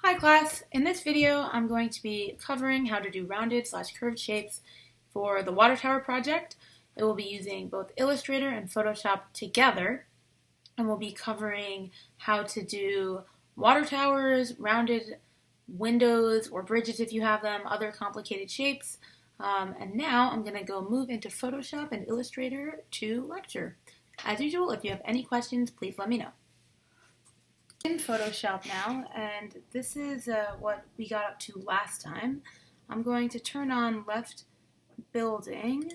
Hi class, in this video I'm going to be covering how to do rounded/curved shapes for the water tower project. It will be using both Illustrator and Photoshop together, and we'll be covering how to do water towers, rounded windows or bridges if you have them, other complicated shapes. And now I'm going to go move into Photoshop and Illustrator to lecture. As usual, if you have any questions, please let me know. In Photoshop now, and this is what we got up to last time. I'm going to turn on left building,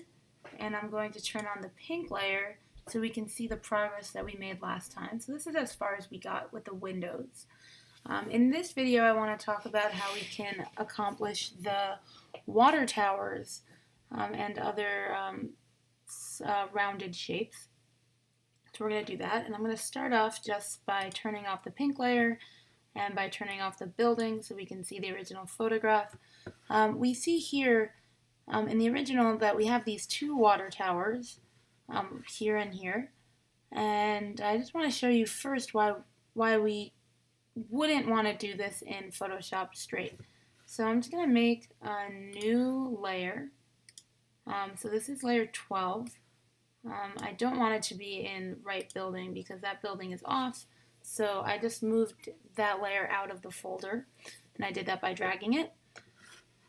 and I'm going to turn on the pink layer so we can see the progress that we made last time. So this is as far as we got with the windows. In this video, I want to talk about how we can accomplish the water towers and other rounded shapes. So we're going to do that, and I'm going to start off just by turning off the pink layer and by turning off the building so we can see the original photograph. We see here in the original that we have these two water towers here and here, and I just want to show you first why we wouldn't want to do this in Photoshop straight. So I'm just going to make a new layer. So this is layer 12. I don't want it to be in right building because that building is off, so I just moved that layer out of the folder, and I did that by dragging it.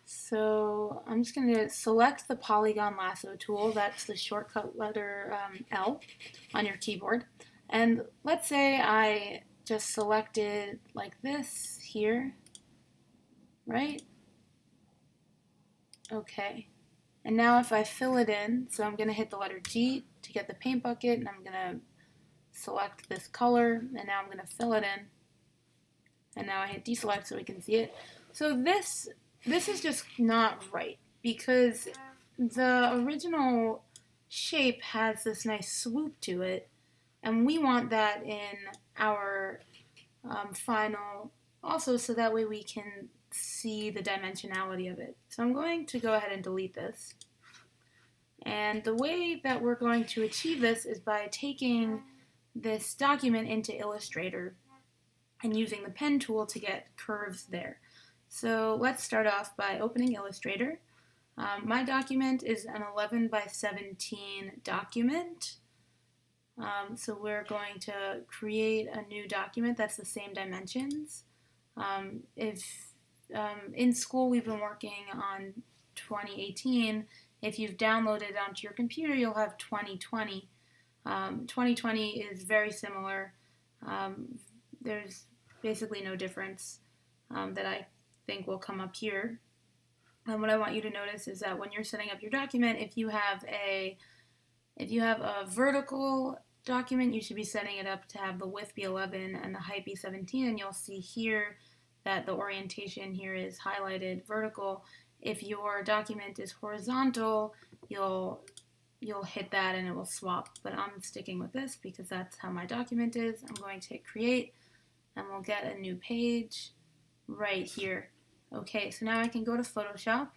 So I'm just going to select the polygon lasso tool. That's the shortcut letter L on your keyboard, and let's say I just selected like this here, right? Okay. And now if I fill it in, so I'm going to hit the letter G to get the paint bucket, and I'm going to select this color, and now I'm going to fill it in. And now I hit deselect so we can see it. So this is just not right, because the original shape has this nice swoop to it, and we want that in our final also, so that way we can see the dimensionality of it. So I'm going to go ahead and delete this. And the way that we're going to achieve this is by taking this document into Illustrator and using the pen tool to get curves there. So let's start off by opening Illustrator. My document is an 11 by 17 document. So we're going to create a new document that's the same dimensions. In school we've been working on 2018. If you've downloaded it onto your computer, you'll have 2020. 2020 is very similar. There's basically no difference that I think will come up here. And what I want you to notice is that when you're setting up your document, if you have a vertical document, you should be setting it up to have the width be 11 and the height be 17, and you'll see here that the orientation here is highlighted vertical. If your document is horizontal, you'll hit that and it will swap, but I'm sticking with this because that's how my document is. I'm going to hit create, and we'll get a new page right here. Okay, so now I can go to Photoshop,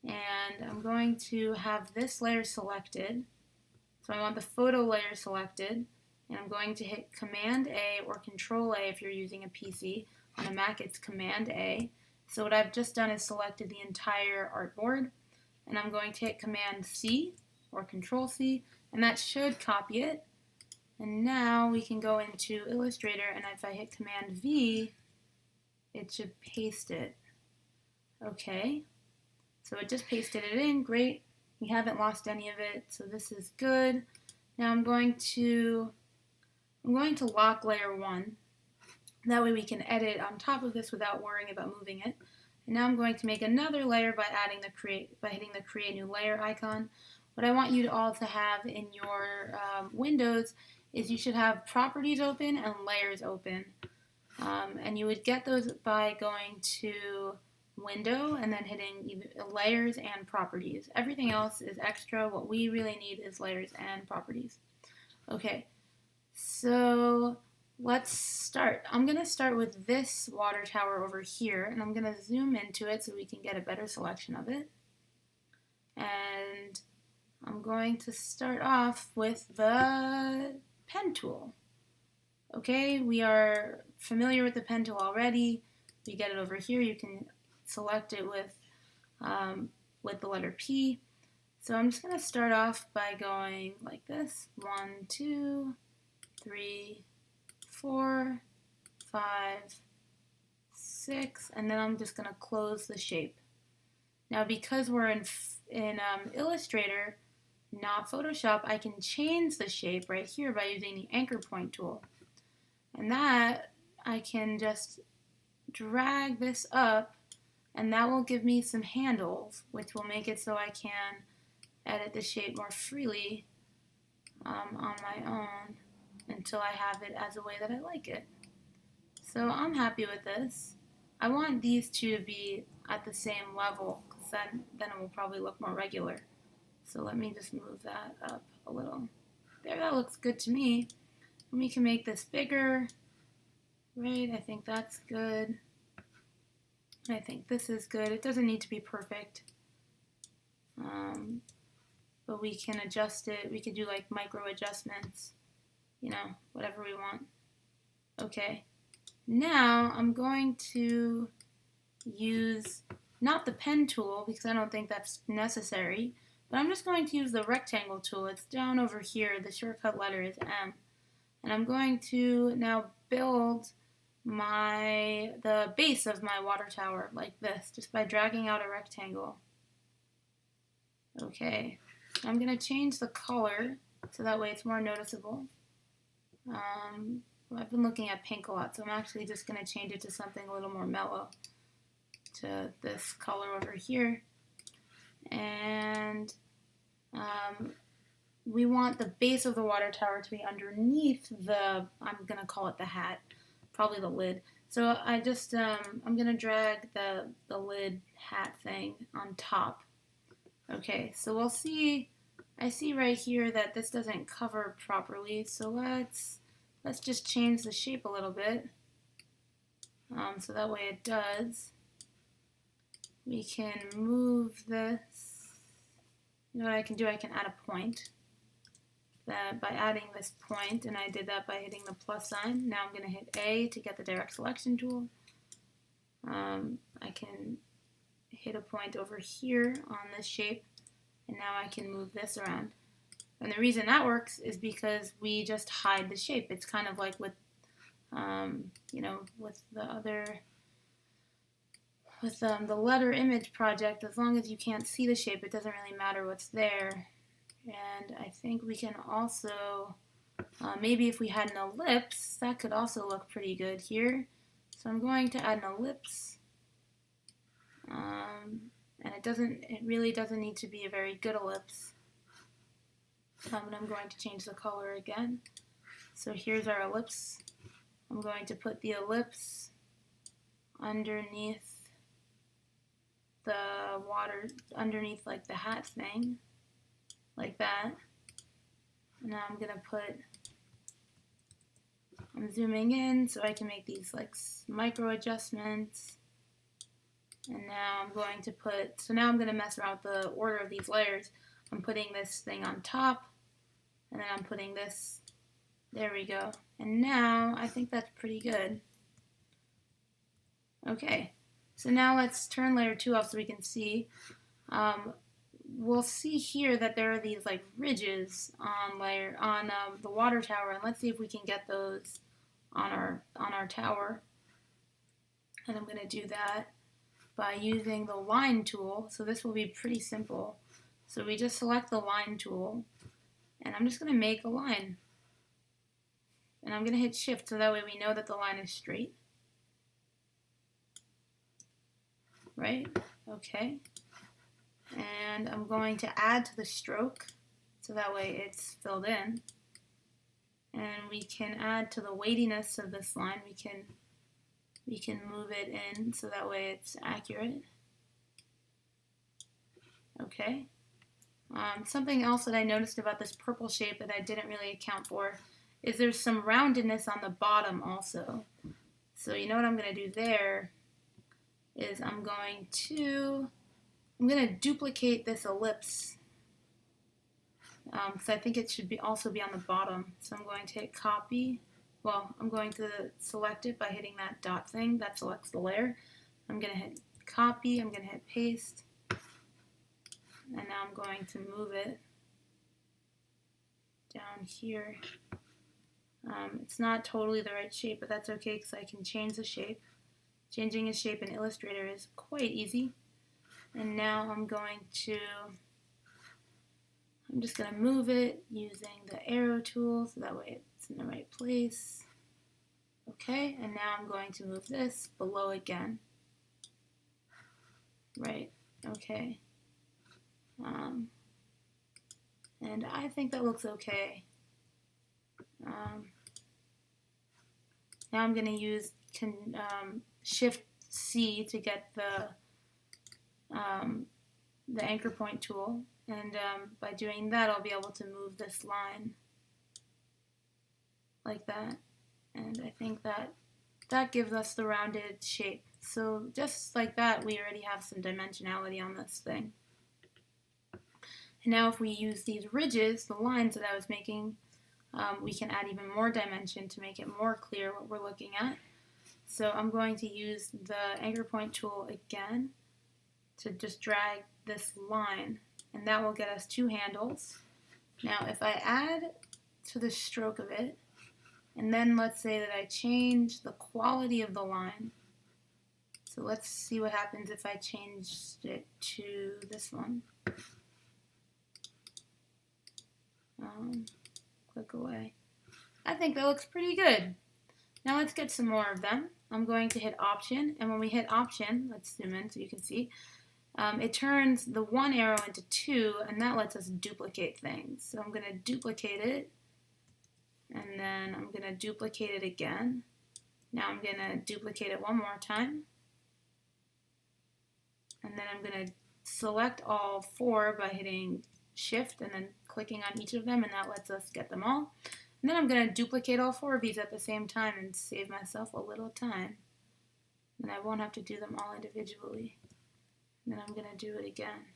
and I'm going to have this layer selected. So I want the photo layer selected, and I'm going to hit Command A or Control A if you're using a PC. On a Mac, it's Command A. So what I've just done is selected the entire artboard, and I'm going to hit Command C or Control C, and that should copy it. And now we can go into Illustrator, and if I hit Command V, it should paste it. Okay, so it just pasted it in. Great. We haven't lost any of it, so this is good. Now I'm going to lock layer 1. That way we can edit on top of this without worrying about moving it. And now I'm going to make another layer by hitting the create new layer icon. What I want you to all to have in your windows is you should have properties open and layers open. And you would get those by going to window and then hitting either layers and properties. Everything else is extra. What we really need is layers and properties. Okay, so let's start. I'm going to start with this water tower over here, and I'm going to zoom into it so we can get a better selection of it. And I'm going to start off with the pen tool. Okay, we are familiar with the pen tool already. we get it over here, you can select it with the letter P. So I'm just going to start off by going like this. 1, 2, 3, 4, 5, 6, and then I'm just going to close the shape. Now because we're in Illustrator, not Photoshop, I can change the shape right here by using the anchor point tool. And that, I can just drag this up, and that will give me some handles, which will make it so I can edit the shape more freely on my own until I have it as a way that I like it. So I'm happy with this. I want these two to be at the same level, because then it will probably look more regular. So let me just move that up a little. There, that looks good to me. And we can make this bigger. Right, I think that's good. I think this is good. It doesn't need to be perfect. But we can adjust it. We could do like micro adjustments, you know, whatever we want. Okay, now I'm going to use not the pen tool because I don't think that's necessary, but I'm just going to use the rectangle tool. It's down over here. The shortcut letter is M. And I'm going to now build the base of my water tower like this, just by dragging out a rectangle. Okay, I'm going to change the color so that way it's more noticeable. I've been looking at pink a lot, so I'm actually just going to change it to something a little more mellow, to this color over here. And we want the base of the water tower to be underneath I'm going to call it the hat, probably the lid. So I just, I'm going to drag the lid hat thing on top. Okay, so we'll see, I see right here that this doesn't cover properly, so let's just change the shape a little bit, so that way it does. We can move this. You know what I can do? I can add a point. That by adding this point, and I did that by hitting the plus sign. Now I'm going to hit A to get the direct selection tool. I can hit a point over here on this shape, and now I can move this around. And the reason that works is because we just hide the shape. It's kind of like with, you know, with the other, with the letter image project. As long as you can't see the shape, it doesn't really matter what's there. And I think we can also, maybe if we had an ellipse, that could also look pretty good here. So I'm going to add an ellipse. And it really doesn't need to be a very good ellipse. And I'm going to change the color again. So here's our ellipse. I'm going to put the ellipse underneath the water, underneath like the hat thing, like that. And now I'm zooming in so I can make these like micro adjustments. And now I'm going to now I'm going to mess around with the order of these layers. I'm putting this thing on top, and then I'm putting this, there we go. And now I think that's pretty good. Okay, so now let's turn layer 2 off so we can see. We'll see here that there are these like ridges on the water tower, and let's see if we can get those on our tower. And I'm going to do that by using the line tool. So this will be pretty simple. So we just select the line tool, and I'm just going to make a line. And I'm going to hit shift so that way we know that the line is straight. Right? Okay. And I'm going to add to the stroke so that way it's filled in. And we can add to the weightiness of this line. We can move it in so that way it's accurate. Okay. Something else that I noticed about this purple shape that I didn't really account for is there's some roundedness on the bottom also. So you know what I'm going to do there is I'm going to duplicate this ellipse because I think it should also be on the bottom. So I'm going to hit copy. well, I'm going to select it by hitting that dot thing. That selects the layer. I'm going to hit copy, I'm going to hit paste, and now I'm going to move it down here. It's not totally the right shape, but that's okay because I can change the shape. Changing a shape in Illustrator is quite easy. And now I'm just going to move it using the arrow tool so that way it's in the right place. Okay, and now I'm going to move this below again. Right, okay. And I think that looks okay. Now I'm going to use Shift C to get the anchor point tool, and by doing that I'll be able to move this line like that, and I think that gives us the rounded shape. So just like that, we already have some dimensionality on this thing. And now if we use these ridges, the lines that I was making, we can add even more dimension to make it more clear what we're looking at. So I'm going to use the anchor point tool again to just drag this line, and that will get us two handles. Now if I add to the stroke of it, and then let's say that I change the quality of the line. So let's see what happens if I changed it to this one. Click away. I think that looks pretty good. Now let's get some more of them. I'm going to hit Option, and when we hit Option, let's zoom in so you can see, it turns the one arrow into two, and that lets us duplicate things. So I'm going to duplicate it, and then I'm going to duplicate it again. Now I'm going to duplicate it one more time, and then I'm going to select all four by hitting Shift and then clicking on each of them, and that lets us get them all. And then I'm going to duplicate all four of these at the same time and save myself a little time. And I won't have to do them all individually. And then I'm going to do it again.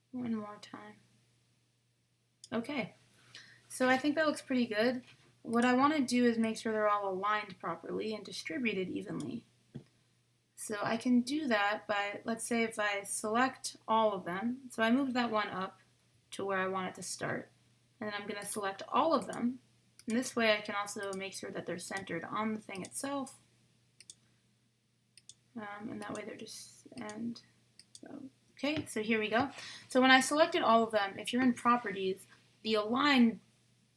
One more time. Okay. So I think that looks pretty good. What I want to do is make sure they're all aligned properly and distributed evenly. So I can do that by, let's say if I select all of them. So I moved that one up to where I want it to start. And then I'm going to select all of them. And this way I can also make sure that they're centered on the thing itself. And that way they're just, and okay, so here we go. So when I selected all of them, if you're in Properties, the Align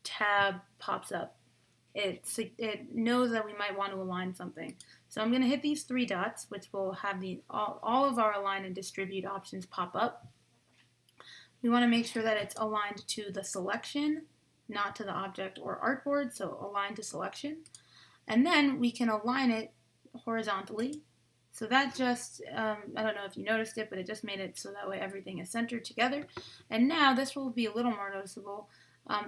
tab pops up. It knows that we might want to align something. So I'm going to hit these three dots, which will have all of our Align and Distribute options pop up. We want to make sure that it's aligned to the selection, not to the object or artboard, so align to selection. And then we can align it horizontally. So that just, I don't know if you noticed it, but it just made it so that way everything is centered together. And now this will be a little more noticeable.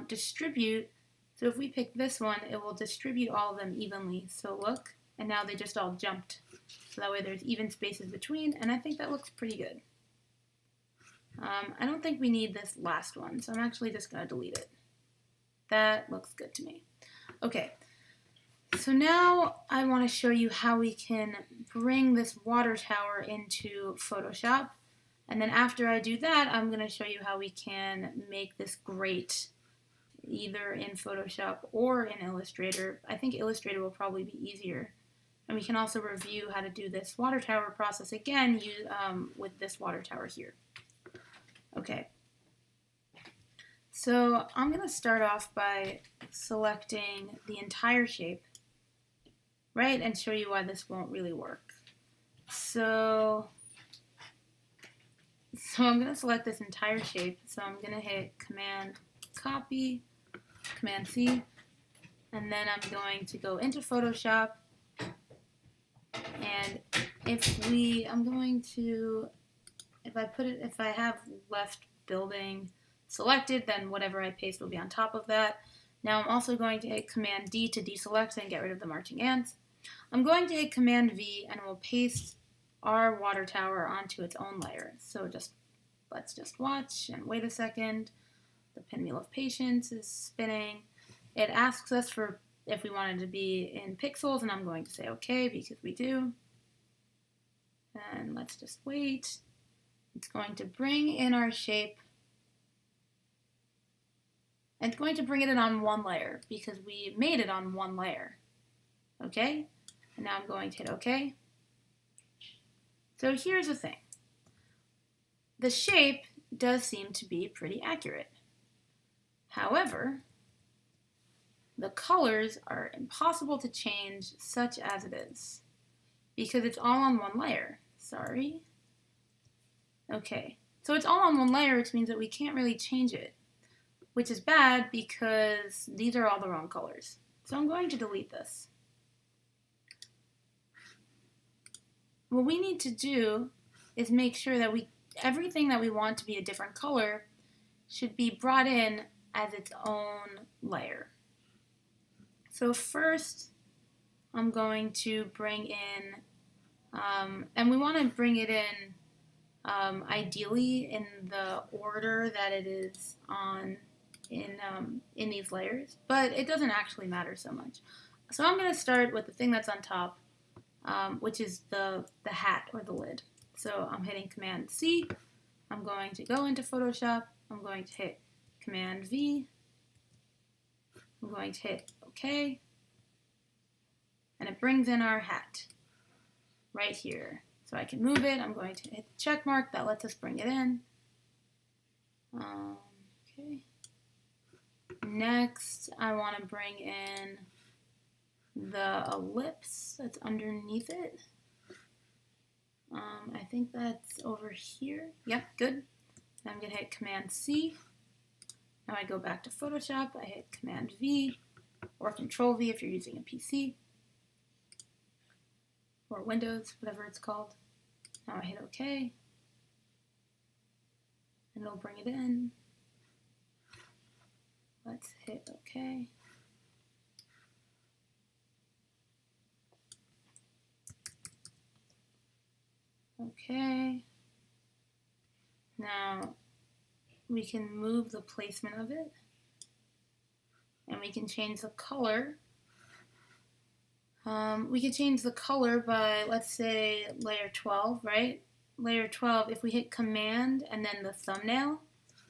Distribute, so if we pick this one, it will distribute all of them evenly. So look, and now they just all jumped. So that way there's even spaces between, and I think that looks pretty good. I don't think we need this last one, so I'm actually just going to delete it. That looks good to me. Okay, so now I want to show you how we can bring this water tower into Photoshop. And then after I do that, I'm going to show you how we can make this grate either in Photoshop or in Illustrator. I think Illustrator will probably be easier. And we can also review how to do this water tower process again with this water tower here. Okay, so I'm going to start off by selecting the entire shape, right, and show you why this won't really work. So I'm going to select this entire shape, so I'm going to hit Command Copy, Command C, and then I'm going to go into Photoshop, and if I have left building selected, then whatever I paste will be on top of that. Now I'm also going to hit Command D to deselect and get rid of the marching ants. I'm going to hit Command V and we'll paste our water tower onto its own layer. So let's just watch and wait a second. The pinwheel of patience is spinning. It asks us for if we wanted to be in pixels, and I'm going to say okay because we do. And let's just wait. It's going to bring in our shape. And it's going to bring it in on one layer because we made it on one layer. Okay? And now I'm going to hit OK. So here's the thing. The shape does seem to be pretty accurate. However, the colors are impossible to change such as it is because it's all on one layer. Sorry. Okay, so it's all on one layer, which means that we can't really change it, which is bad because these are all the wrong colors. So I'm going to delete this. What we need to do is make sure that everything that we want to be a different color should be brought in as its own layer. So first, I'm going to bring in, and we want to bring it in ideally in the order that it is on in these layers, but it doesn't actually matter so much. So I'm going to start with the thing that's on top, which is the hat or the lid. So I'm hitting Command C. I'm going to go into Photoshop. I'm going to hit Command V. I'm going to hit OK. And it brings in our hat right here. So I can move it. I'm going to hit the check mark. That lets us bring it in. Okay. Next, I want to bring in the ellipse that's underneath it. I think that's over here. Yep, good. I'm going to hit Command C. Now I go back to Photoshop. I hit Command V or Control V if you're using a PC or Windows, whatever it's called. Now I hit OK. And it'll bring it in. Let's hit OK. Okay. Now we can move the placement of it. And we can change the color. We can change the color by, let's say, layer 12, right? Layer 12, if we hit Command and then the thumbnail,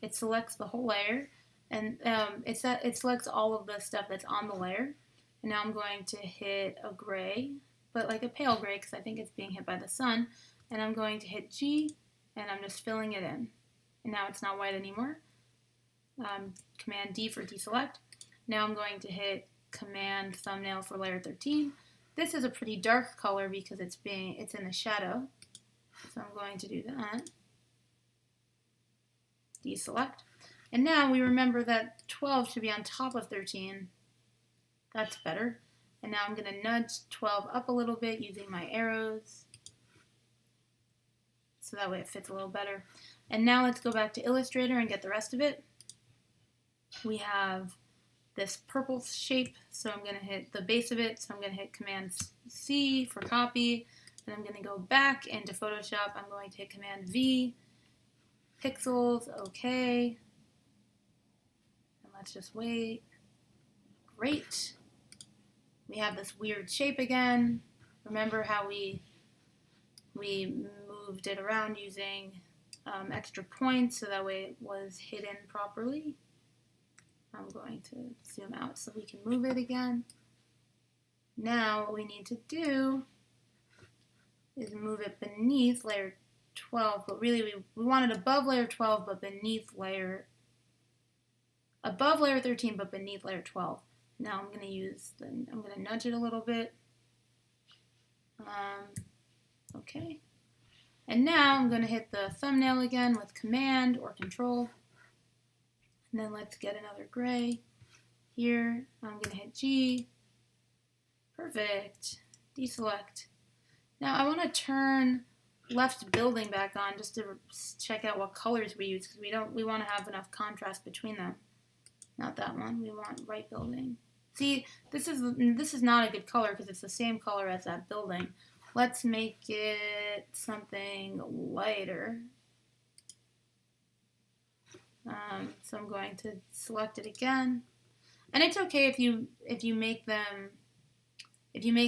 it selects the whole layer. And it selects all of the stuff that's on the layer. And now I'm going to hit a gray, but like a pale gray because I think it's being hit by the sun. And I'm going to hit G, and I'm just filling it in. And now it's not white anymore. Command D for deselect. Now I'm going to hit Command thumbnail for layer 13. This is a pretty dark color because it's in the shadow. So I'm going to do that. Deselect. And now we remember that 12 should be on top of 13. That's better. And now I'm going to nudge 12 up a little bit using my arrows. So that way it fits a little better. And now let's go back to Illustrator and get the rest of it. We have this purple shape, so I'm going to hit the base of it. So I'm going to hit Command C for copy. And I'm going to go back into Photoshop. I'm going to hit Command V, pixels, OK. And let's just wait. Great. We have this weird shape again. Remember how we moved it around using extra points so that way it was hidden properly. I'm going to zoom out so we can move it again. Now what we need to do is move it beneath layer 12, but really we want it above layer 12 but beneath above layer 13 but beneath layer 12. Now I'm going to nudge it a little bit. Okay. And now I'm going to hit the thumbnail again with Command or Control. And then let's get another gray. Here, I'm going to hit G. Perfect. Deselect. Now I want to turn left building back on just to check out what colors we use because we want to have enough contrast between them. Not that one. We want right building. See, this is not a good color because it's the same color as that building. Let's make it something lighter. So I'm going to select it again. And it's okay if you make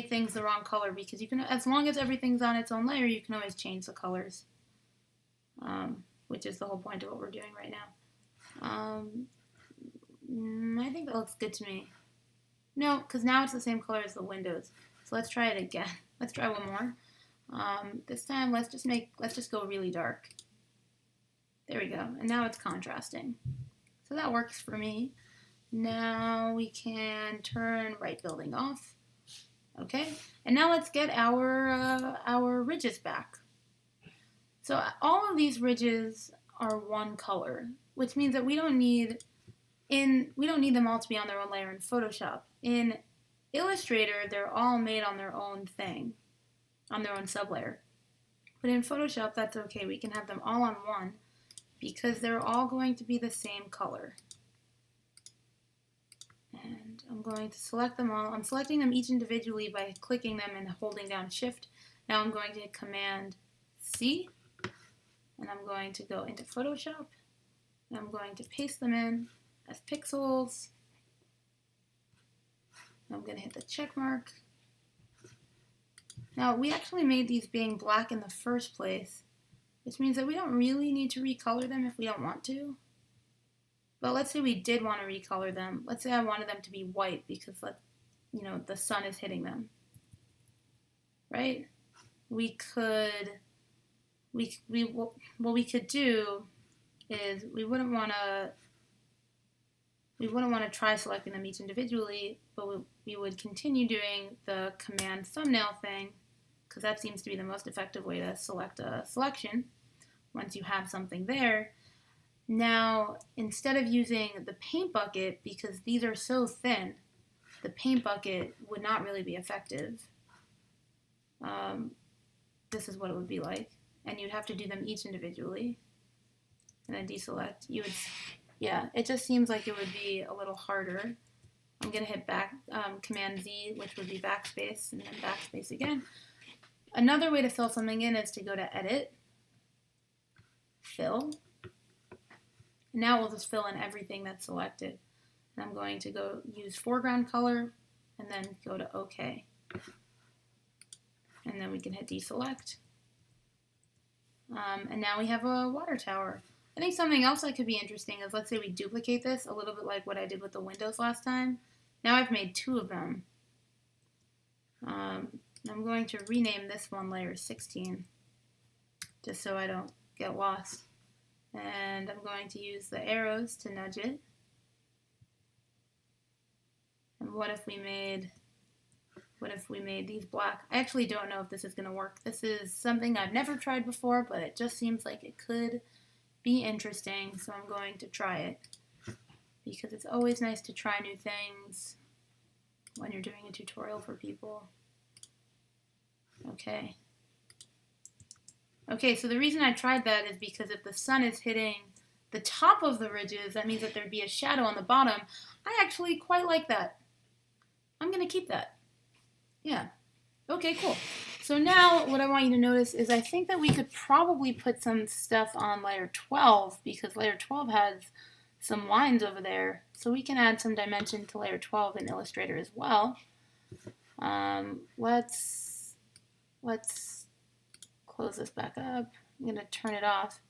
things the wrong color, because you can, as long as everything's on its own layer, you can always change the colors, which is the whole point of what we're doing right now. I think that looks good to me. No, because now it's the same color as the windows. So let's try it again. Let's try one more. This time, let's just go really dark. There we go. And now it's contrasting. So that works for me. Now we can turn right building off. Okay, and now let's get our ridges back. So all of these ridges are one color, which means that we don't need them all to be on their own layer in Photoshop. In Illustrator, they're all made on their own thing, on their own sublayer. But in Photoshop, that's okay. We can have them all on one because they're all going to be the same color. And I'm going to select them all. I'm selecting them each individually by clicking them and holding down Shift. Now I'm going to hit Command C, and I'm going to go into Photoshop, and I'm going to paste them in as pixels. I'm going to hit the check mark. Now, we actually made these being black in the first place, which means that we don't really need to recolor them if we don't want to. But let's say we did want to recolor them. Let's say I wanted them to be white because, the sun is hitting them. Right? What we could do is we wouldn't want to try selecting them each individually, but we would continue doing the command thumbnail thing, because that seems to be the most effective way to select a selection once you have something there. Now, instead of using the paint bucket, because these are so thin, the paint bucket would not really be effective. This is what it would be like. And you'd have to do them each individually. And then deselect. It just seems like it would be a little harder. I'm going to hit Command Z, which would be backspace, and then backspace again. Another way to fill something in is to go to Edit, Fill. And now we'll just fill in everything that's selected. And I'm going to go use foreground color, and then go to OK. And then we can hit deselect. And now we have a water tower. I think something else that could be interesting is, let's say we duplicate this, a little bit like what I did with the windows last time. Now I've made two of them. I'm going to rename this one layer 16, just so I don't get lost. And I'm going to use the arrows to nudge it. And what if we made these black? I actually don't know if this is going to work. This is something I've never tried before, but it just seems like it could be interesting, so I'm going to try it, because it's always nice to try new things when you're doing a tutorial for people. Okay, so the reason I tried that is because if the sun is hitting the top of the ridges, that means that there'd be a shadow on the bottom. I actually quite like that. I'm going to keep that. Yeah. Okay, cool. So now what I want you to notice is I think that we could probably put some stuff on layer 12, because layer 12 has some lines over there. So we can add some dimension to layer 12 in Illustrator as well. Let's close this back up. I'm going to turn it off.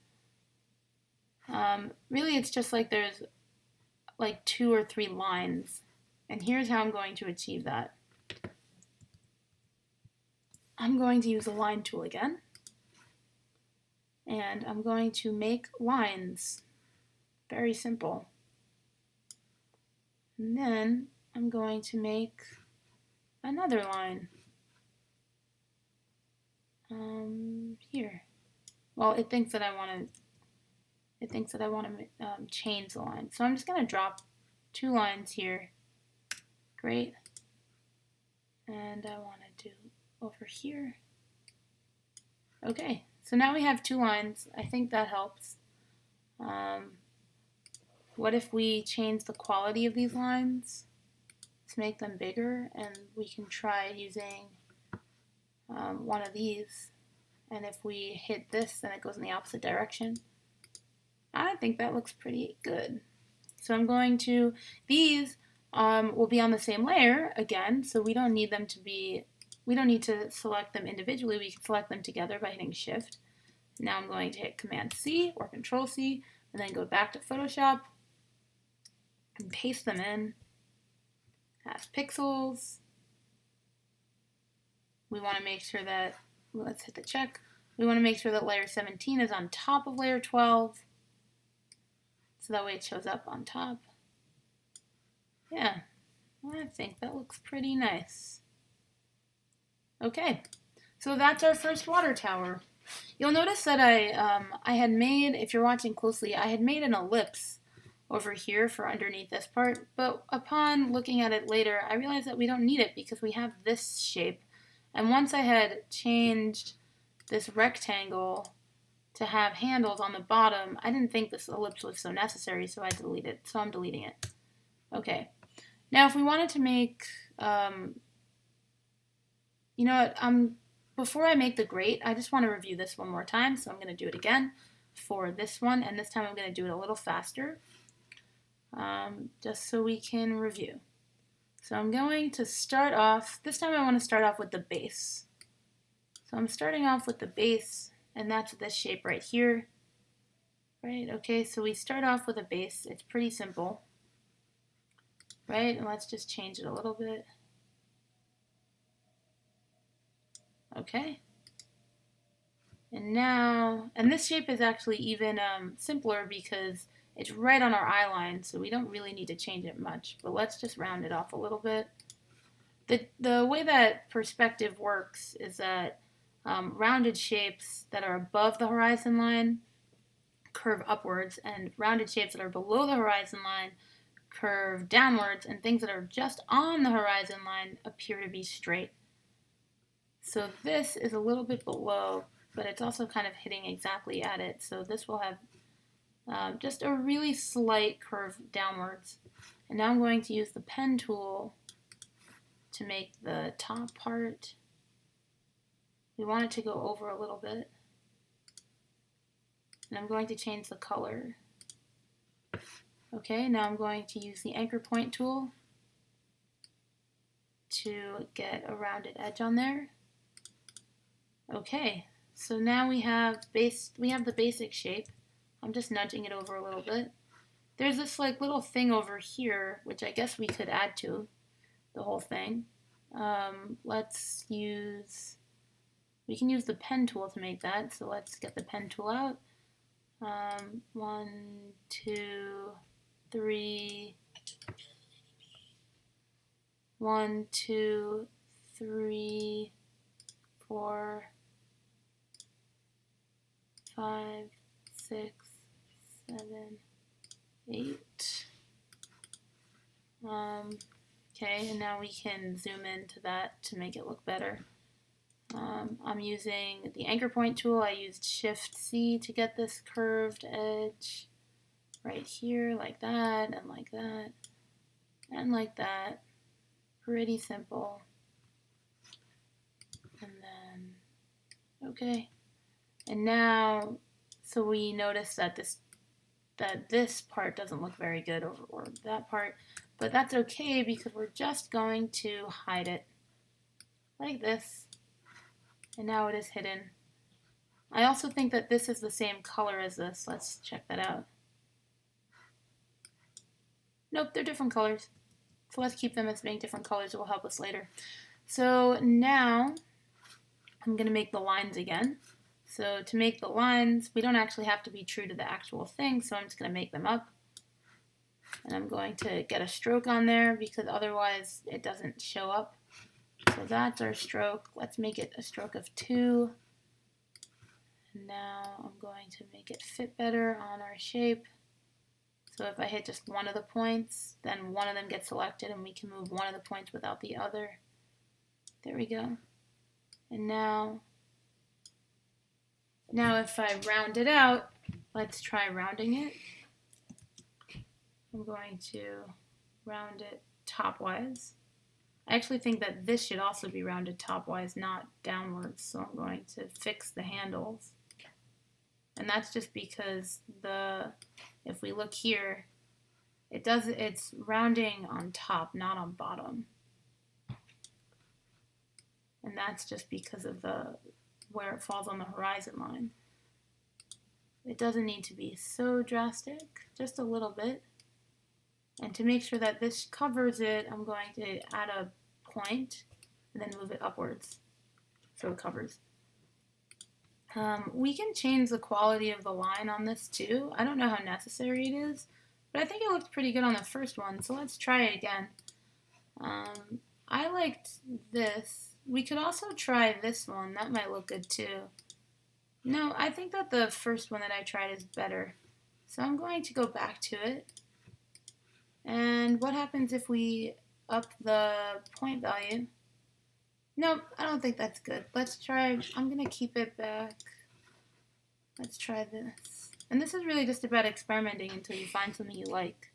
Really, it's just like there's like 2 or 3 lines. And here's how I'm going to achieve that. I'm going to use the line tool again. And I'm going to make lines. Very simple. And then I'm going to make another line. Here. Well, it thinks that I want to change the line. So I'm just going to drop 2 lines here. Great. And I want to do over here. Okay, so now we have 2 lines. I think that helps. What if we change the quality of these lines to make them bigger, and we can try using one of these, and if we hit this, then it goes in the opposite direction. I think that looks pretty good. So I'm going to, these will be on the same layer again, so we don't need to select them individually. We can select them together by hitting Shift. Now I'm going to hit Command C or Control C and then go back to Photoshop and paste them in as pixels. We want to make sure that, let's hit the check. We want to make sure that layer 17 is on top of layer 12. So that way it shows up on top. Yeah, I think that looks pretty nice. Okay, so that's our first water tower. You'll notice that I had made, if you're watching closely, I had made an ellipse over here for underneath this part, but upon looking at it later, I realized that we don't need it because we have this shape. And once I had changed this rectangle to have handles on the bottom, I didn't think this ellipse was so necessary, so I deleted it. So I'm deleting it. Okay. Now, if we wanted to make, you know what, before I make the grate, I just want to review this one more time, so I'm going to do it again for this one, and this time I'm going to do it a little faster, just so we can review. So I'm going to start off, this time I want to start off with the base. So I'm starting off with the base, and that's this shape right here. Right, okay, so we start off with a base. It's pretty simple. Right, and let's just change it a little bit. Okay. And now, and this shape is actually even simpler because it's right on our eye line, so we don't really need to change it much. But let's just round it off a little bit. The way that perspective works is that rounded shapes that are above the horizon line curve upwards, and rounded shapes that are below the horizon line curve downwards, and things that are just on the horizon line appear to be straight. So this is a little bit below, but it's also kind of hitting exactly at it. So this will have just a really slight curve downwards. And now I'm going to use the pen tool to make the top part. We want it to go over a little bit. And I'm going to change the color. Okay, now I'm going to use the anchor point tool to get a rounded edge on there. Okay, so now we have the basic shape. I'm just nudging it over a little bit. There's this like little thing over here, which I guess we could add to the whole thing. We can use the pen tool to make that. So let's get the pen tool out. 1, 2, 3. 1, 2, 3, 4, 5, 6, 7, 8. Okay, and now we can zoom into that to make it look better. I'm using the anchor point tool. I used Shift C to get this curved edge right here, like that, and like that, and like that. Pretty simple. And then, okay. And now, so we notice that this part doesn't look very good, or that part, but that's okay because we're just going to hide it like this. And now it is hidden. I also think that this is the same color as this. Let's check that out. Nope, they're different colors. So let's keep them as being different colors. It will help us later. So now I'm going to make the lines again. So to make the lines, we don't actually have to be true to the actual thing, so I'm just going to make them up. And I'm going to get a stroke on there because otherwise it doesn't show up. So that's our stroke. Let's make it a stroke of 2. And now I'm going to make it fit better on our shape. So if I hit just one of the points, then one of them gets selected and we can move one of the points without the other. There we go. And now if I round it out, let's try rounding it. I'm going to round it topwise. I actually think that this should also be rounded topwise, not downwards, so I'm going to fix the handles. And that's just because if we look here, it's rounding on top, not on bottom. And that's just because of where it falls on the horizon line. It doesn't need to be so drastic, just a little bit. And to make sure that this covers it, I'm going to add a point and then move it upwards so it covers. We can change the quality of the line on this too. I don't know how necessary it is, but I think it looks pretty good on the first one, so let's try it again. I liked this. We could also try this one. That might look good too. No, I think that the first one that I tried is better. So I'm going to go back to it. And what happens if we up the point value? Nope, I don't think that's good. Let's try, I'm going to keep it back. Let's try this. And this is really just about experimenting until you find something you like.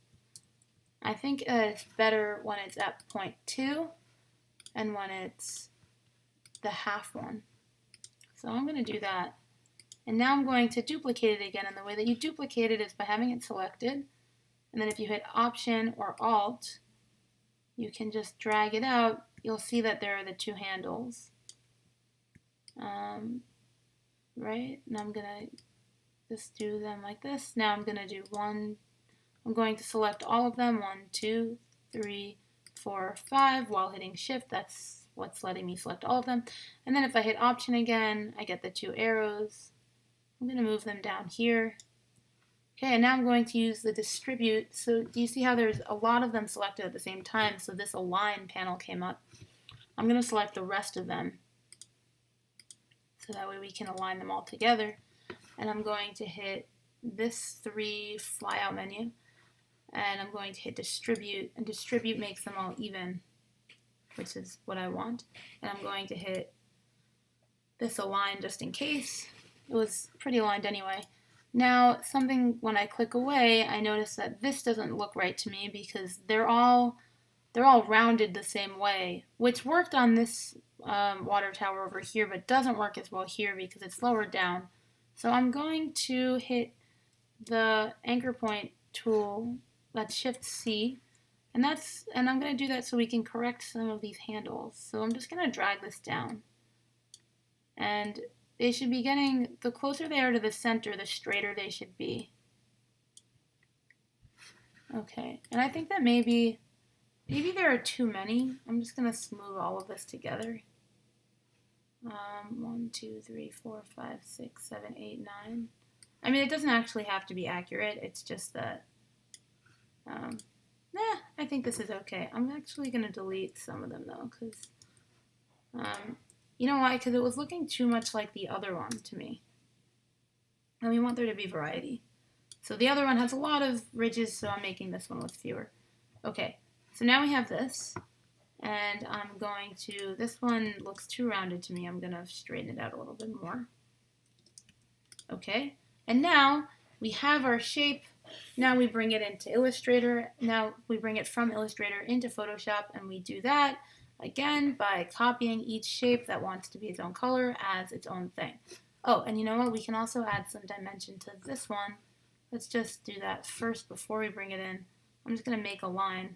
I think it's better when it's at 0.2 and when it's the half one. So I'm going to do that. And now I'm going to duplicate it again. And the way that you duplicate it is by having it selected. And then if you hit Option or Alt, you can just drag it out. You'll see that there are the two handles. Right? And I'm going to just do them like this. Now I'm going to do one. I'm going to select all of them. 1, 2, 3, 4, 5 while hitting Shift. That's what's letting me select all of them. And then if I hit Option again, I get the two arrows. I'm going to move them down here. Okay, and now I'm going to use the distribute. So do you see how there's a lot of them selected at the same time? So this align panel came up. I'm going to select the rest of them. So that way we can align them all together. And I'm going to hit this 3 flyout menu. And I'm going to hit distribute. And distribute makes them all even, which is what I want. And I'm going to hit this align just in case. It was pretty aligned anyway. Now, when I click away, I notice that this doesn't look right to me because they're all rounded the same way, which worked on this water tower over here, but doesn't work as well here because it's lower down. So I'm going to hit the anchor point tool, that's Shift C, and I'm going to do that so we can correct some of these handles. So I'm just going to drag this down. And they should be getting, the closer they are to the center, the straighter they should be. Okay, and I think that maybe there are too many. I'm just going to smooth all of this together. 1, 2, 3, 4, 5, 6, 7, 8, 9. I mean, it doesn't actually have to be accurate. It's just that, I think this is okay. I'm actually going to delete some of them though, because, you know why? Because it was looking too much like the other one to me. And we want there to be variety. So the other one has a lot of ridges, so I'm making this one with fewer. Okay, so now we have this. And I'm going to, this one looks too rounded to me. I'm going to straighten it out a little bit more. Okay, and now we have our shape. Now we bring it into Illustrator. Now we bring it from Illustrator into Photoshop, and we do that again by copying each shape that wants to be its own color as its own thing. Oh, and you know what? We can also add some dimension to this one. Let's just do that first before we bring it in. I'm just going to make a line.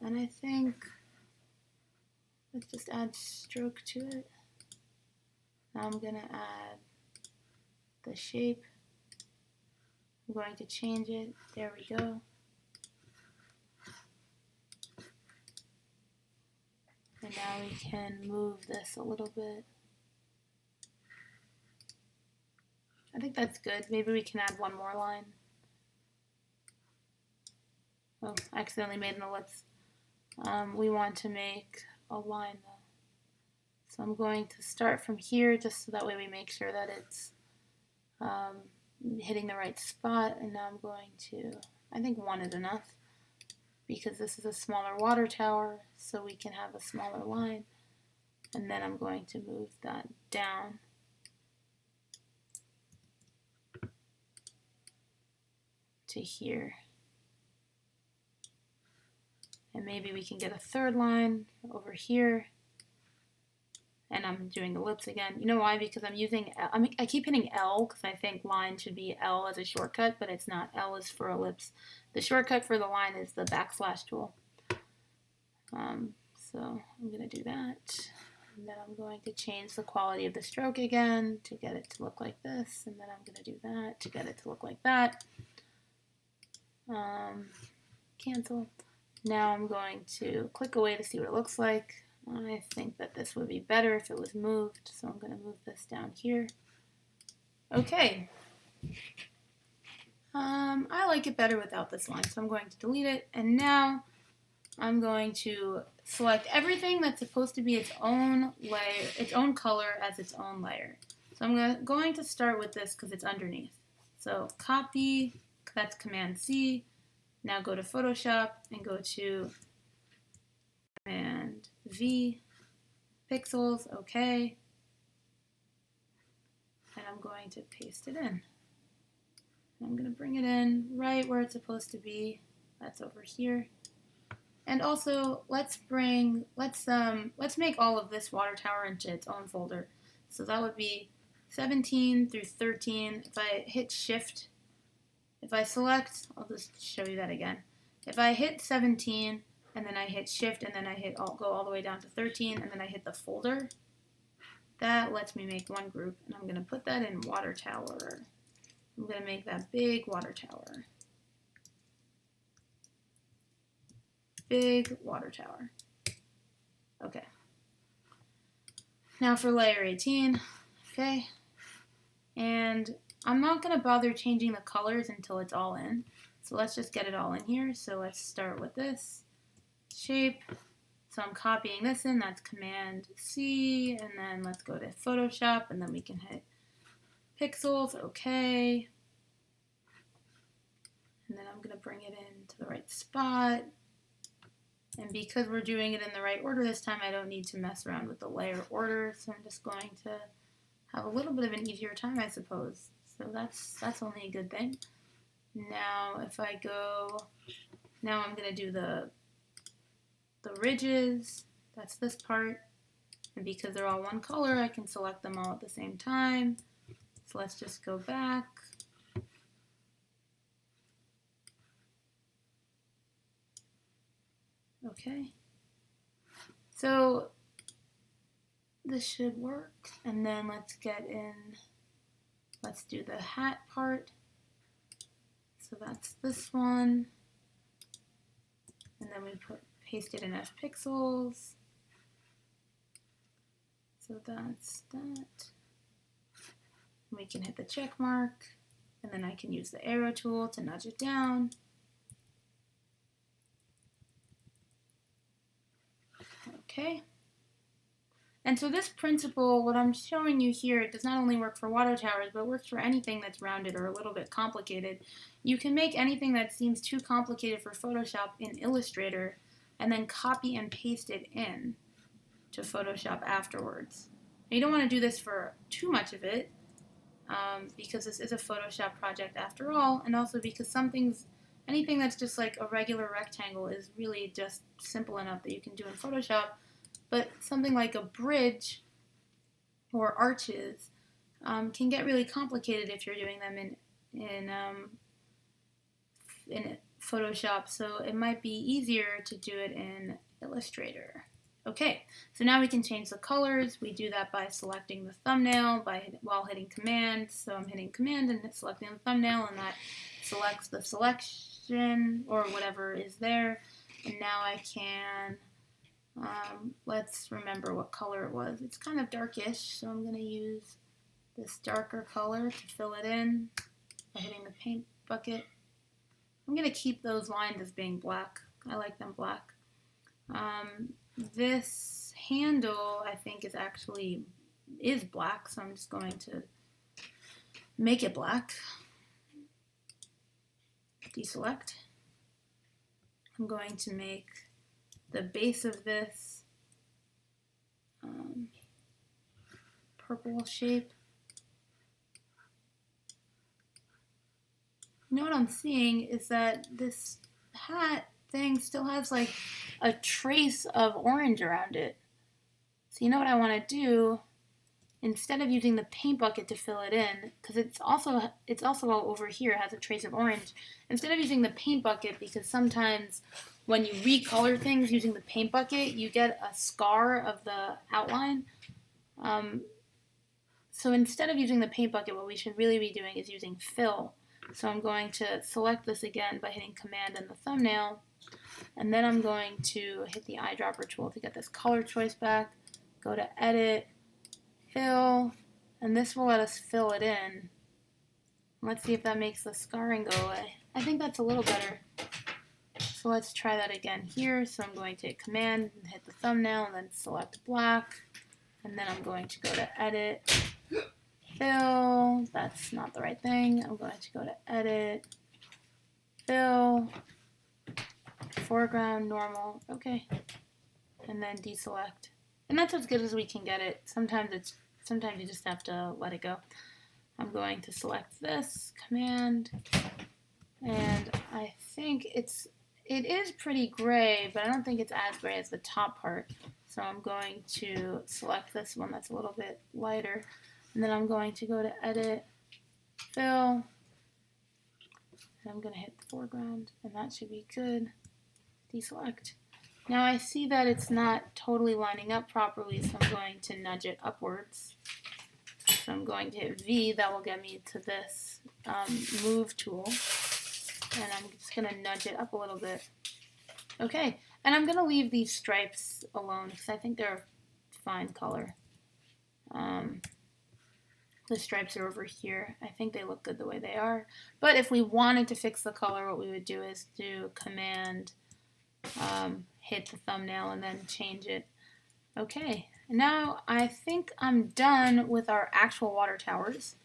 And I think, let's just add stroke to it. Now I'm going to add the shape. I'm going to change it. There we go. And now we can move this a little bit. I think that's good. Maybe we can add one more line. Oh, I accidentally made an ellipse. We want to make a line though. So I'm going to start from here just so that way we make sure that it's hitting the right spot. And now I'm going to, I think 1 is enough because this is a smaller water tower, so we can have a smaller line. And then I'm going to move that down. To here. And maybe we can get a third line over here. and I'm doing the lips again. You know why? Because I keep hitting L because I think line should be L as a shortcut, but it's not. L is for ellipse. The shortcut for the line is the backslash tool. So I'm going to do that. And then I'm going to change the quality of the stroke again to get it to look like this. And then I'm going to do that to get it to look like that. Cancel. Now I'm going to click away to see what it looks like. I think that this would be better if it was moved, so I'm going to move this down here. Okay. I like it better without this line, so I'm going to delete it. And now I'm going to select everything that's supposed to be its own layer, its own color as its own layer. So I'm going to start with this because it's underneath. So copy, that's Command C. Now go to Photoshop and go to Command V, pixels, okay. And I'm going to paste it in. I'm going to bring it in right where it's supposed to be. That's over here. And also, let's make all of this water tower into its own folder. So that would be 17 through 13. If I hit Shift, if I select, I'll just show you that again. If I hit 17 and then I hit Shift and then I go all the way down to 13 and then I hit the folder, that lets me make one group. And I'm going to put that in water tower. I'm going to make that big water tower. Big water tower. Okay. Now for layer 18. Okay. And I'm not going to bother changing the colors until it's all in. So let's just get it all in here. So let's start with this shape. So I'm copying this in. That's Command C. And then let's go to Photoshop. And then we can hit pixels, okay. And then I'm going to bring it into the right spot. And because we're doing it in the right order this time, I don't need to mess around with the layer order. So I'm just going to have a little bit of an easier time, I suppose. So that's only a good thing. Now if I go, now I'm going to do the ridges. That's this part. And because they're all one color, I can select them all at the same time. So let's just go back. Okay. So this should work. And then let's do the hat part. So that's this one. And then we paste it in F pixels. So that's that. We can hit the check mark, and then I can use the arrow tool to nudge it down. Okay. And so this principle, what I'm showing you here, it does not only work for water towers, but it works for anything that's rounded or a little bit complicated. You can make anything that seems too complicated for Photoshop in Illustrator, and then copy and paste it in to Photoshop afterwards. Now, you don't want to do this for too much of it, because this is a Photoshop project after all, and also because anything that's just like a regular rectangle is really just simple enough that you can do in Photoshop, but something like a bridge or arches can get really complicated if you're doing them in Photoshop, so it might be easier to do it in Illustrator. Okay, so now we can change the colors. We do that by selecting the thumbnail while hitting Command. So I'm hitting Command and selecting the thumbnail, and that selects the selection or whatever is there. And now I can, let's remember what color it was. It's kind of darkish, so I'm going to use this darker color to fill it in by hitting the paint bucket. I'm going to keep those lines as being black. I like them black. This handle, I think, is black, so I'm just going to make it black. Deselect. I'm going to make the base of this purple shape. You know what I'm seeing is that this hat thing still has like a trace of orange around it. So you know what I want to do? Instead of using the paint bucket to fill it in, because it's also all over here, it has a trace of orange. Instead of using the paint bucket, because sometimes when you recolor things using the paint bucket, you get a scar of the outline. So instead of using the paint bucket, what we should really be doing is using fill. So I'm going to select this again by hitting Command and the thumbnail, and then I'm going to hit the eyedropper tool to get this color choice back, go to Edit, Fill, and this will let us fill it in. Let's see if that makes the scarring go away. I think that's a little better. So let's try that again here. So I'm going to hit Command and hit the thumbnail and then select black. And then I'm going to go to Edit, Fill. That's not the right thing. I'm going to go to Edit, Fill, Foreground, Normal. Okay. And then deselect. And that's as good as we can get it. Sometimes you just have to let it go. I'm going to select this, Command, and I think it is pretty gray, but I don't think it's as gray as the top part. So I'm going to select this one that's a little bit lighter, and then I'm going to go to Edit, Fill, and I'm going to hit the foreground, and that should be good. Deselect. Now I see that it's not totally lining up properly, so I'm going to nudge it upwards. So I'm going to hit V, that will get me to this move tool, and I'm just going to nudge it up a little bit. Okay, and I'm going to leave these stripes alone because I think they're a fine color. The stripes are over here. I think they look good the way they are. But if we wanted to fix the color, what we would do is do Command, hit the thumbnail, and then change it. Okay, now I think I'm done with our actual water towers.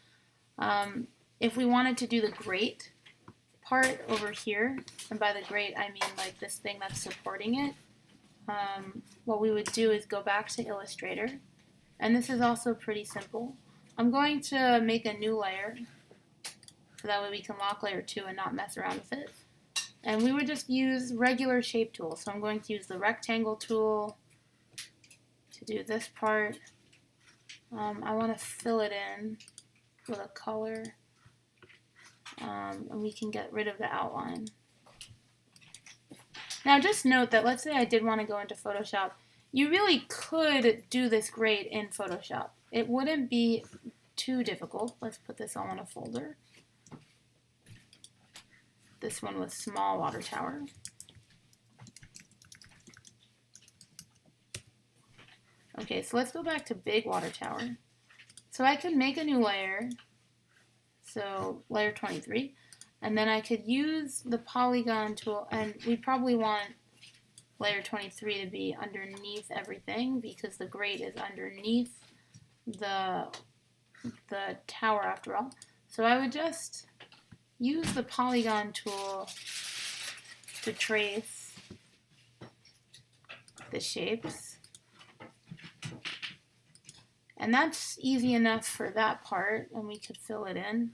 If we wanted to do the grate part over here, and by the grate I mean like this thing that's supporting it, what we would do is go back to Illustrator, and this is also pretty simple. I'm going to make a new layer, so that way we can lock layer 2 and not mess around with it. And we would just use regular shape tools. So I'm going to use the rectangle tool to do this part. I want to fill it in with a color, and we can get rid of the outline. Now just note that let's say I did want to go into Photoshop. You really could do this grade in Photoshop. It wouldn't be too difficult. Let's put this all in a folder. This one was small water tower. Okay, so let's go back to big water tower. So I could make a new layer, so layer 23, and then I could use the polygon tool, and we probably want layer 23 to be underneath everything because the grate is underneath the tower after all. So I would just use the polygon tool to trace the shapes. And that's easy enough for that part, and we could fill it in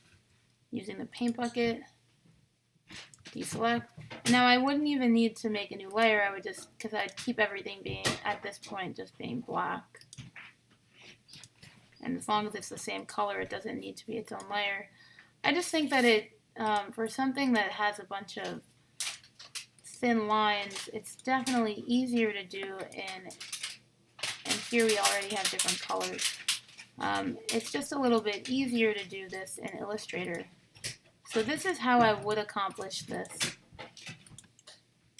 using the paint bucket, deselect. Now I wouldn't even need to make a new layer, I would just, because I'd keep everything being, at this point, just being black. And as long as it's the same color, it doesn't need to be its own layer. I just think that it, for something that has a bunch of thin lines, it's definitely easier to do and here we already have different colors. It's just a little bit easier to do this in Illustrator. So this is how I would accomplish this.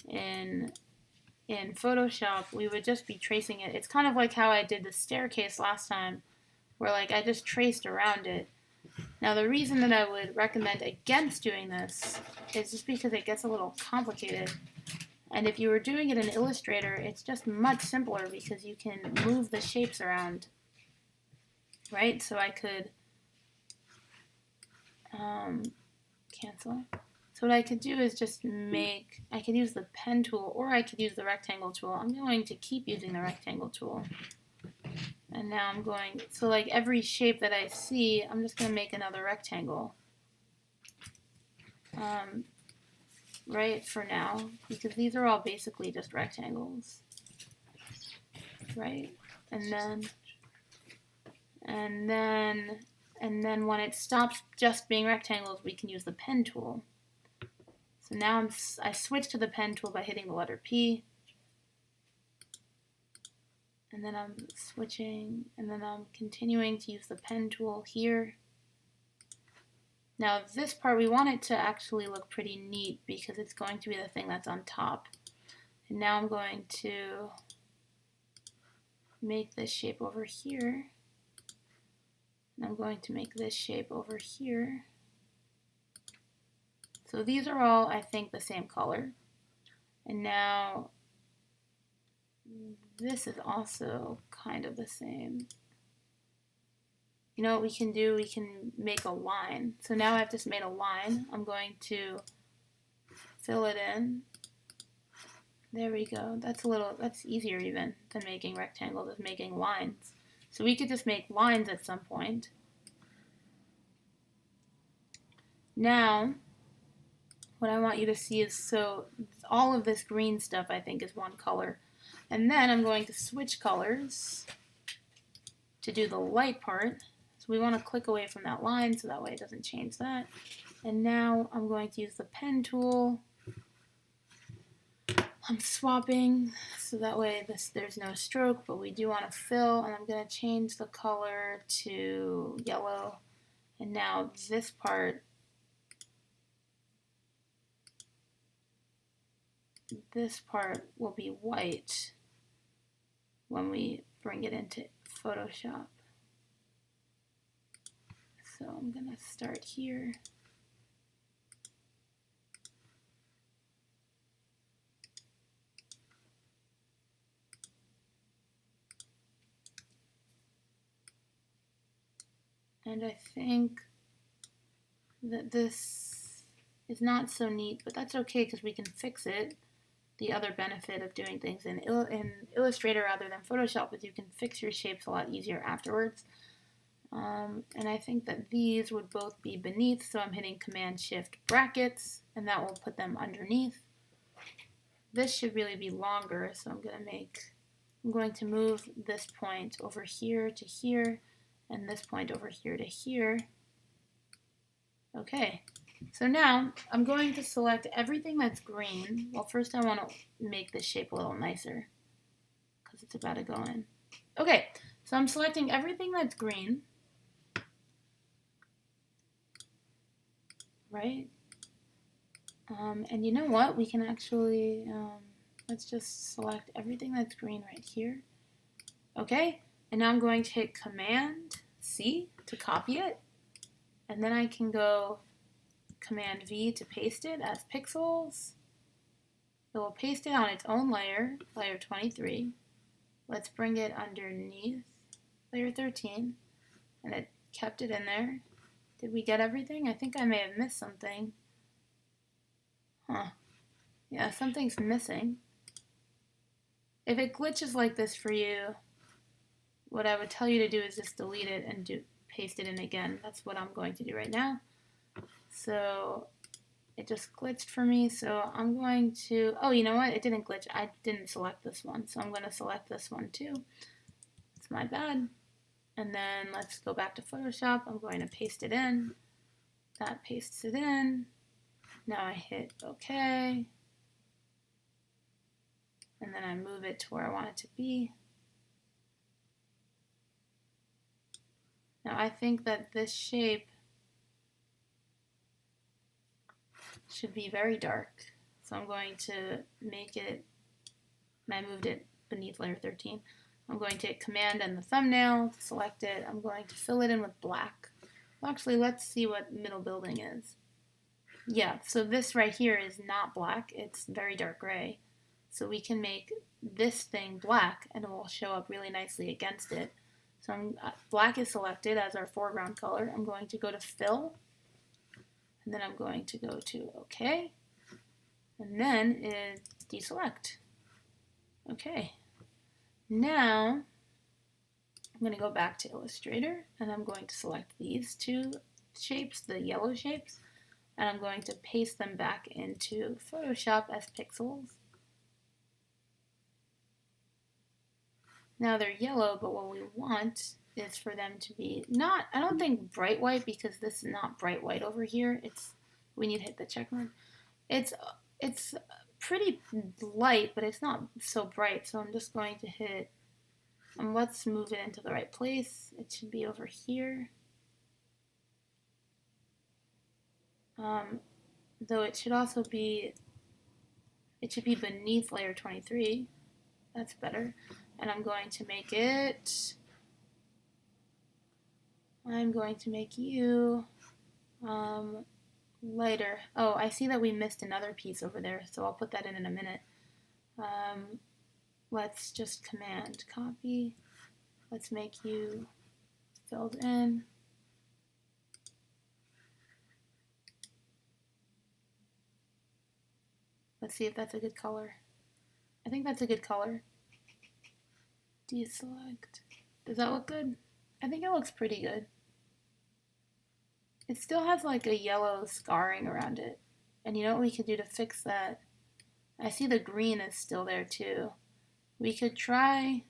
In Photoshop, we would just be tracing it. It's kind of like how I did the staircase last time, where like I just traced around it. Now the reason that I would recommend against doing this is just because it gets a little complicated. And if you were doing it in Illustrator, it's just much simpler because you can move the shapes around, right? So I could cancel. So what I could do is just I could use the pen tool or I could use the rectangle tool. I'm going to keep using the rectangle tool. And now I'm going, so like every shape that I see, I'm just going to make another rectangle. Right, for now, because these are all basically just rectangles, right? and then when it stops just being rectangles, we can use the pen tool. So now I switch to the pen tool by hitting the letter P, and then I'm switching, and then I'm continuing to use the pen tool here. Now this part, we want it to actually look pretty neat because it's going to be the thing that's on top. And now I'm going to make this shape over here. And I'm going to make this shape over here. So these are all, I think, the same color. And now this is also kind of the same. You know what we can do? We can make a line. So now I've just made a line. I'm going to fill it in. There we go. That's easier even than making rectangles, is making lines. So we could just make lines at some point. Now, what I want you to see is, so all of this green stuff I think is one color. And then I'm going to switch colors to do the light part. So we want to click away from that line so that way it doesn't change that. And now I'm going to use the pen tool. I'm swapping so that way there's no stroke, but we do want to fill, and I'm going to change the color to yellow. And now this part, will be white when we bring it into Photoshop. So I'm going to start here. And I think that this is not so neat, but that's okay because we can fix it. The other benefit of doing things in Illustrator rather than Photoshop is you can fix your shapes a lot easier afterwards. And I think that these would both be beneath, so I'm hitting Command-Shift brackets, and that will put them underneath. This should really be longer, so I'm going to move this point over here to here, and this point over here to here. Okay, so now I'm going to select everything that's green. Well, first I want to make this shape a little nicer because it's about to go in. Okay, so I'm selecting everything that's green, right? And you know what? We can actually, let's just select everything that's green right here. Okay, and now I'm going to hit Command-C to copy it. And then I can go Command-V to paste it as pixels. It will paste it on its own layer, layer 23. Let's bring it underneath layer 13. And it kept it in there. Did we get everything? I think I may have missed something. Huh. Yeah, something's missing. If it glitches like this for you, what I would tell you to do is just delete it and paste it in again. That's what I'm going to do right now. So it just glitched for me, so I'm going to, oh, you know what? It didn't glitch. I didn't select this one, so I'm going to select this one too. It's my bad. And then let's go back to Photoshop. I'm going to paste it in. That pastes it in. Now I hit OK. And then I move it to where I want it to be. Now I think that this shape should be very dark. So I'm going to make it, and I moved it beneath layer 13. I'm going to hit Command and the thumbnail, select it. I'm going to fill it in with black. Well, actually, let's see what middle building is. Yeah, so this right here is not black. It's very dark gray. So we can make this thing black, and it will show up really nicely against it. So black is selected as our foreground color. I'm going to go to Fill, and then I'm going to go to OK, and then deselect. Okay. Now, I'm going to go back to Illustrator, and I'm going to select these two shapes, the yellow shapes, and I'm going to paste them back into Photoshop as pixels. Now they're yellow, but what we want is for them to be not, I don't think bright white, because this is not bright white over here. We need to hit the check mark. It's pretty light, but it's not so bright, so I'm just going to hit, let's move it into the right place. It should be over here. Though it should also be, it should be beneath layer 23. That's better. And I'm going to make you lighter. Oh, I see that we missed another piece over there, so I'll put that in a minute. Let's just command copy. Let's make you filled in. Let's see if that's a good color. I think that's a good color. Deselect. Does that look good? I think it looks pretty good. It still has like a yellow scarring around it. And you know what we could do to fix that? I see the green is still there too. We could try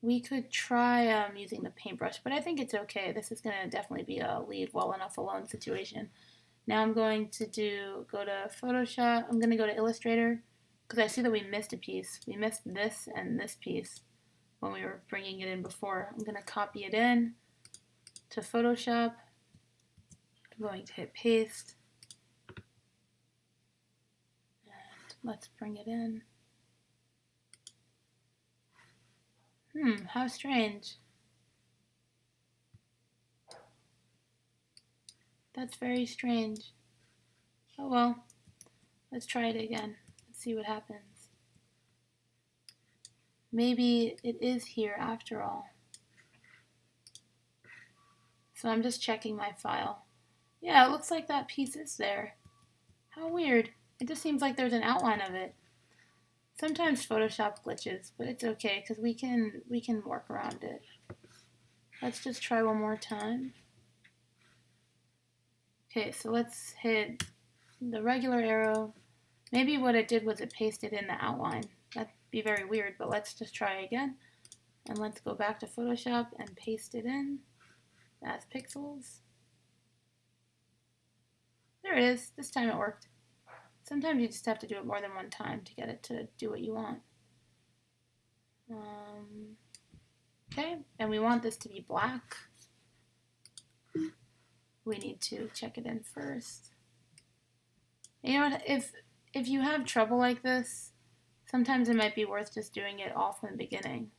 using the paintbrush, but I think it's okay. This is going to definitely be a leave well enough alone situation. Now I'm going to go to Photoshop. I'm going to go to Illustrator because I see that we missed a piece. We missed this and this piece when we were bringing it in before. I'm going to copy it in to Photoshop. I'm going to hit paste. And let's bring it in. How strange. That's very strange. Oh well, let's try it again. Let's see what happens. Maybe it is here after all. So I'm just checking my file. Yeah, it looks like that piece is there. How weird. It just seems like there's an outline of it. Sometimes Photoshop glitches, but it's okay because we can work around it. Let's just try one more time. Okay, so let's hit the regular arrow. Maybe what it did was it pasted in the outline. That'd be very weird, but let's just try again. And let's go back to Photoshop and paste it in as pixels. There it is. This time it worked. Sometimes you just have to do it more than one time to get it to do what you want. Okay, and we want this to be black. We need to check it in first. You know what, if you have trouble like this, sometimes it might be worth just doing it all from the beginning.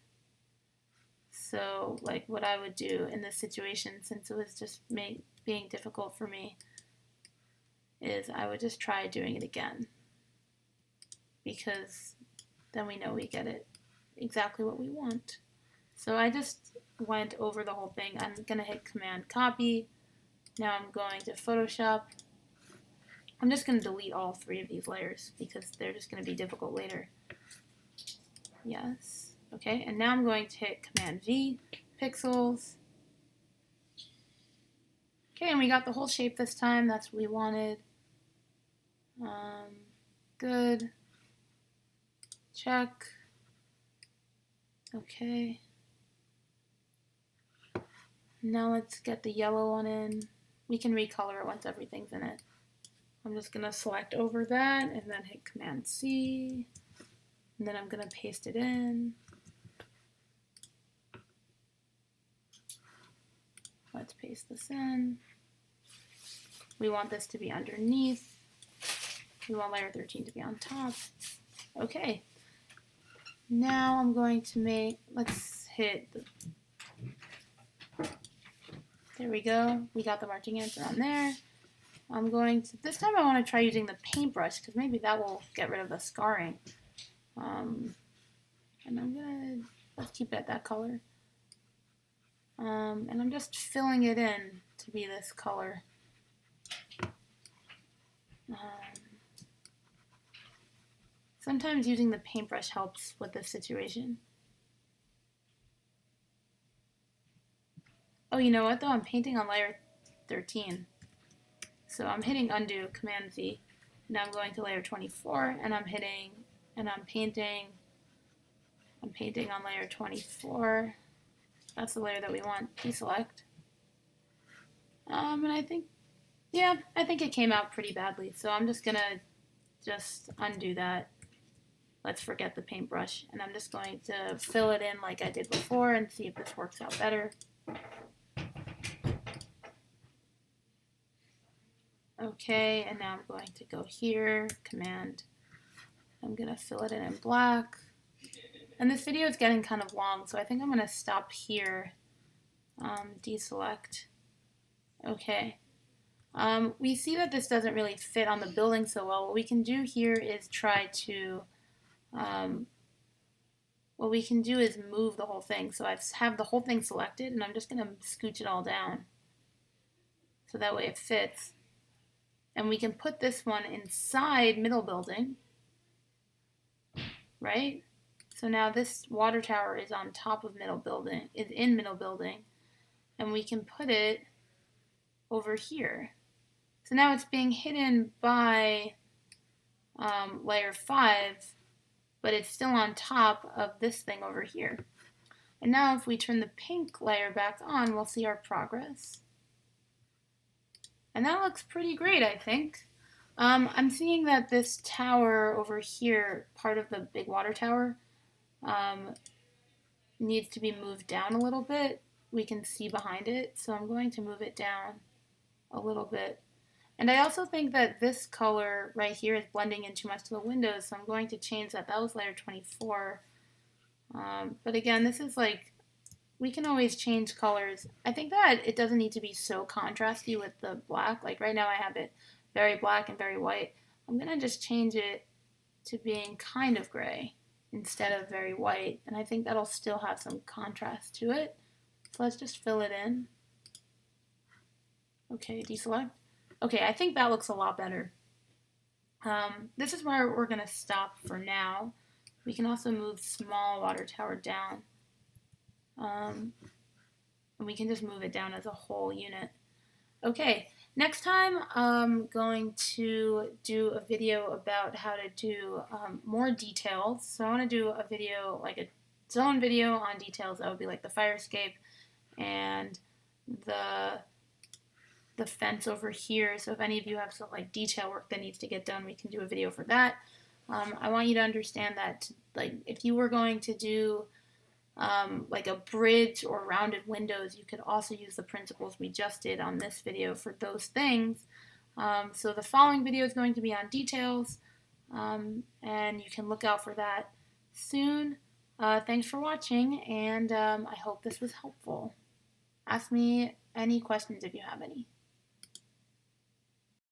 So like what I would do in this situation, since it was just being difficult for me, is I would just try doing it again. Because then we know we get it exactly what we want. So I just went over the whole thing. I'm going to hit Command Copy. Now I'm going to Photoshop. I'm just going to delete all 3 of these layers because they're just going to be difficult later. Yes. Okay, and now I'm going to hit Command V, Pixels. Okay, and we got the whole shape this time. That's what we wanted. Good. Check. Okay. Now let's get the yellow one in. We can recolor it once everything's in it. I'm just going to select over that and then hit Command C. And then I'm going to paste it in. Let's paste this in. We want this to be underneath. We want layer 13 to be on top. Okay. Now I'm going to let's hit, there we go. We got the marching ants around there. I'm going to, this time I want to try using the paintbrush because maybe that will get rid of the scarring. And I'm going to, let's keep it at that color. And I'm just filling it in to be this color. Sometimes using the paintbrush helps with this situation. Oh, you know what though? I'm painting on layer 13. So I'm hitting undo, Command V. Now I'm going to layer 24 and I'm painting I'm painting on layer 24. That's the layer that we want. Deselect. And I think, yeah, I think it came out pretty badly. So I'm just gonna undo that. Let's forget the paintbrush. And I'm just going to fill it in like I did before and see if this works out better. Okay, and now I'm going to go here, Command. I'm gonna fill it in black. And this video is getting kind of long, so I think I'm gonna stop here. Deselect. Okay. We see that this doesn't really fit on the building so well. What we can do here is try to, what we can do is move the whole thing. So I have the whole thing selected, and I'm just gonna scooch it all down. So that way it fits. And we can put this one inside middle building, right? So now this water tower is on top of middle building, is in middle building, and we can put it over here. So now it's being hidden by layer 5, but it's still on top of this thing over here. And now if we turn the pink layer back on, we'll see our progress. And that looks pretty great, I think. I'm seeing that this tower over here, part of the big water tower, needs to be moved down a little bit. We can see behind it, so I'm going to move it down a little bit. And I also think that this color right here is blending in too much to the windows, so I'm going to change that. That was layer 24. But again, this is like, we can always change colors. I think that it doesn't need to be so contrasty with the black. Like right now I have it very black and very white. I'm going to just change it to being kind of gray instead of very white. And I think that'll still have some contrast to it. So let's just fill it in. Okay, deselect. Okay, I think that looks a lot better. This is where we're going to stop for now. We can also move small water tower down. And we can just move it down as a whole unit. Okay, next time I'm going to do a video about how to do more details. So I want to do a video, like a zone video on details. That would be like the fire escape and the fence over here. So if any of you have some like detail work that needs to get done, we can do a video for that. I want you to understand that like if you were going to do like a bridge or rounded windows, you could also use the principles we just did on this video for those things. So the following video is going to be on details, and you can look out for that soon. Thanks for watching, and I hope this was helpful. Ask me any questions if you have any.